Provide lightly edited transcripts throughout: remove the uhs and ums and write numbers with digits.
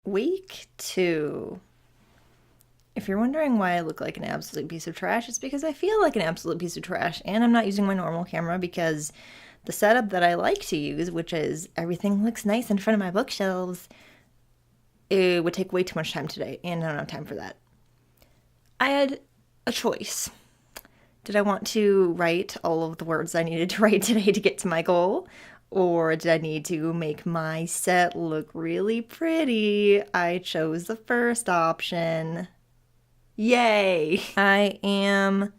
Week 2. If you're wondering why I look like an absolute piece of trash, it's because I feel like an absolute piece of trash, and I'm not using my normal camera because the setup that I like to use, which is everything looks nice in front of my bookshelves, it would take way too much time today, and I don't have time for that. I had a choice. Did I want to write all of the words I needed to write today to get to my goal? Or did I need to make my set look really pretty? I chose the first option. Yay! I am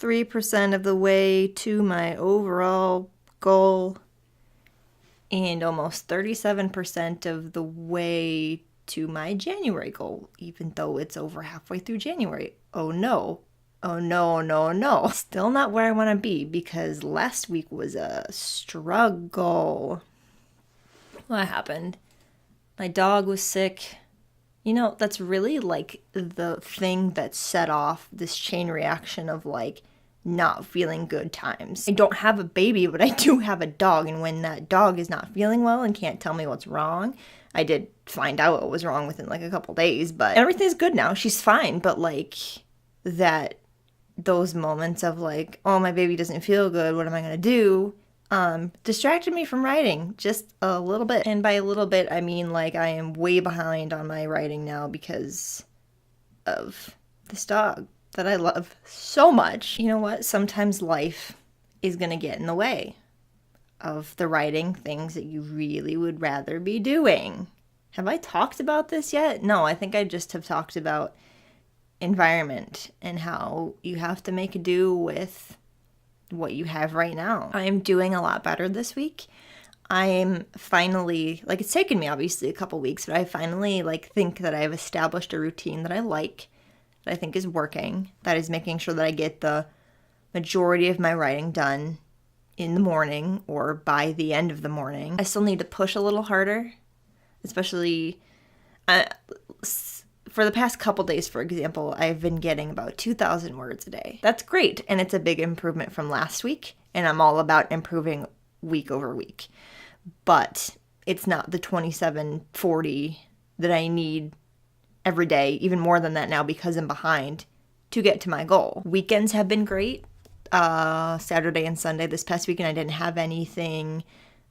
3% of the way to my overall goal and almost 37% of the way to my January goal, even though it's over halfway through January. Oh no. Oh no, no, no. Still not where I want to be because last week was a struggle. What happened? My dog was sick. You know, that's really like the thing that set off this chain reaction of like not feeling good times. I don't have a baby, but I do have a dog. And when that dog is not feeling well and can't tell me what's wrong, I did find out what was wrong within like a couple days, but everything's good now. She's fine. But like those moments of like, oh, my baby doesn't feel good, what am I gonna do? Distracted me from writing just a little bit. And by a little bit, I mean like I am way behind on my writing now because of this dog that I love so much. You know what? Sometimes life is gonna get in the way of the writing things that you really would rather be doing. Have I talked about this yet? No, I think I just have talked about environment and how you have to make do with what you have right now. I'm doing a lot better this week. I'm finally, like, it's taken me obviously a couple weeks, but I finally like think that I've established a routine that I like, that I think is working, that is making sure that I get the majority of my writing done in the morning or by the end of the morning. I still need to push a little harder, especially for the past couple days, for example, I've been getting about 2,000 words a day. That's great, and it's a big improvement from last week, and I'm all about improving week over week. But it's not the 2740 that I need every day, even more than that now because I'm behind, to get to my goal. Weekends have been great. Saturday and Sunday this past weekend, I didn't have any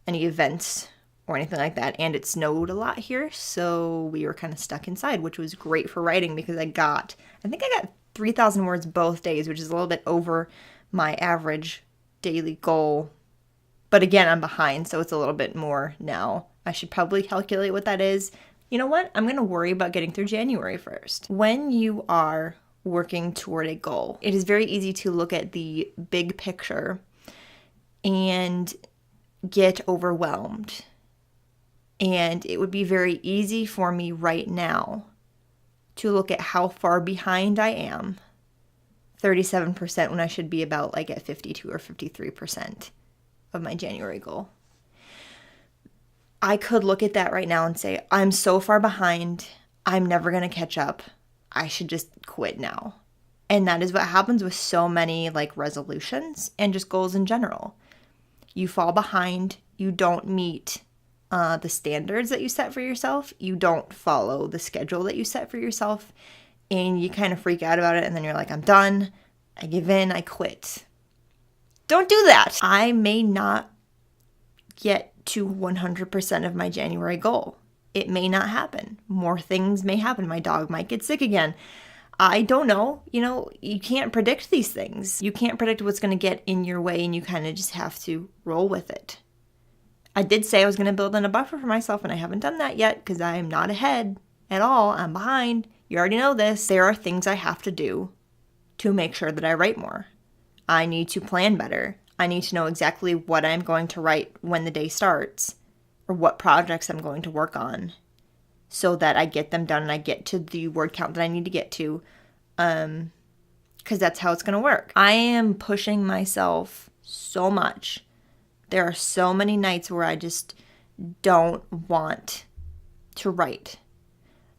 events or anything like that, and it snowed a lot here, so we were kind of stuck inside, which was great for writing because I think I got 3,000 words both days, which is a little bit over my average daily goal. But again, I'm behind, so it's a little bit more now. I should probably calculate what that is. You know what? I'm going to worry about getting through January first. When you are working toward a goal, it is very easy to look at the big picture and get overwhelmed. And it would be very easy for me right now to look at how far behind I am, 37% when I should be about like at 52 or 53% of my January goal. I could look at that right now and say, I'm so far behind, I'm never going to catch up. I should just quit now. And that is what happens with so many like resolutions and just goals in general. You fall behind, you don't meet the standards that you set for yourself, you don't follow the schedule that you set for yourself, and you kind of freak out about it, and then you're like, I'm done, I give in, I quit. Don't do that. I may not get to 100% of my January goal. It may not happen. More things may happen. My dog might get sick again. I don't know. You know, you can't predict these things. You can't predict what's going to get in your way, and you kind of just have to roll with it. I did say I was going to build in a buffer for myself, and I haven't done that yet because I am not ahead at all. I'm behind. You already know this. There are things I have to do to make sure that I write more. I need to plan better. I need to know exactly what I'm going to write when the day starts or what projects I'm going to work on so that I get them done and I get to the word count that I need to get to because that's how it's going to work. I am pushing myself so much. There are so many nights where I just don't want to write.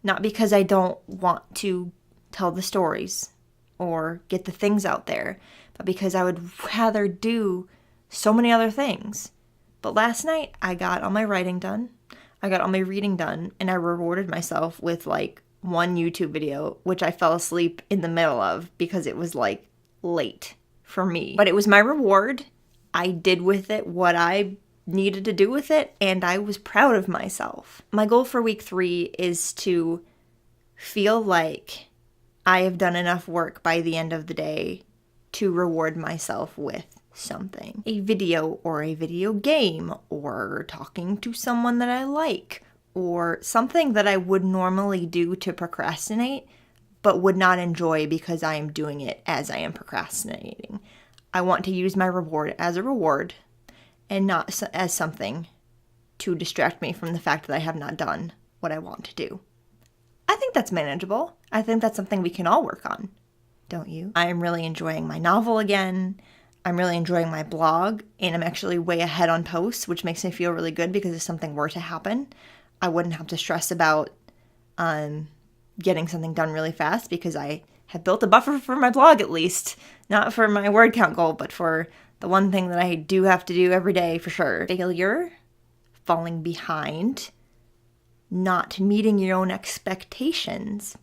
Not because I don't want to tell the stories or get the things out there, but because I would rather do so many other things. But last night, I got all my writing done. I got all my reading done, and I rewarded myself with like one YouTube video, which I fell asleep in the middle of because it was like late for me. But it was my reward. I did with it what I needed to do with it, and I was proud of myself. My goal for week 3 is to feel like I have done enough work by the end of the day to reward myself with something. A video or a video game or talking to someone that I like or something that I would normally do to procrastinate but would not enjoy because I am doing it as I am procrastinating. I want to use my reward as a reward and not as something to distract me from the fact that I have not done what I want to do. I think that's manageable. I think that's something we can all work on, don't you? I am really enjoying my novel again. I'm really enjoying my blog, and I'm actually way ahead on posts, which makes me feel really good because if something were to happen, I wouldn't have to stress about getting something done really fast because I have built a buffer for my blog at least. Not for my word count goal, but for the one thing that I do have to do every day for sure. Failure, falling behind, not meeting your own expectations.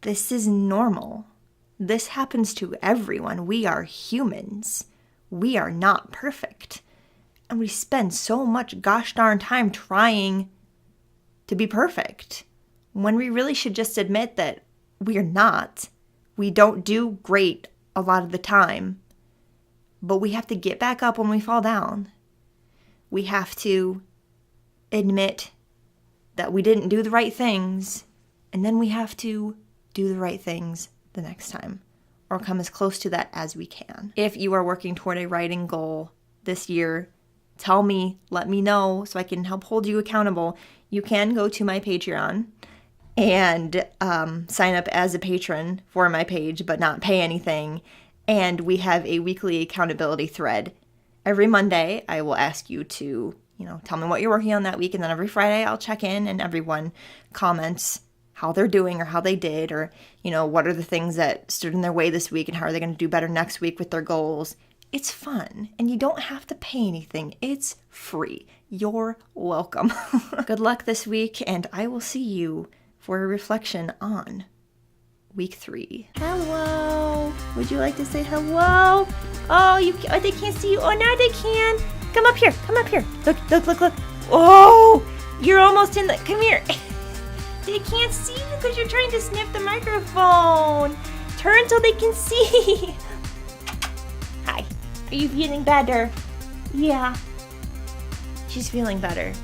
This is normal. This happens to everyone. We are humans. We are not perfect. And we spend so much gosh darn time trying to be perfect when we really should just admit that we're not. We don't do great a lot of the time, but we have to get back up when we fall down. We have to admit that we didn't do the right things, and then we have to do the right things the next time, or come as close to that as we can. If you are working toward a writing goal this year, tell me, let me know so I can help hold you accountable. You can go to my Patreon and sign up as a patron for my page, but not pay anything. And we have a weekly accountability thread. Every Monday, I will ask you to, tell me what you're working on that week. And then every Friday, I'll check in and everyone comments how they're doing or how they did, or, what are the things that stood in their way this week and how are they going to do better next week with their goals. It's fun, and you don't have to pay anything. It's free. You're welcome. Good luck this week, and I will see you for a reflection on week 3. Hello. Would you like to say hello? Oh, they can't see you. Oh, now they can. Come up here. Come up here. Look. Oh, you're almost in the, come here. They can't see you because you're trying to sniff the microphone. Turn so they can see. Hi. Are you feeling better? Yeah. She's feeling better.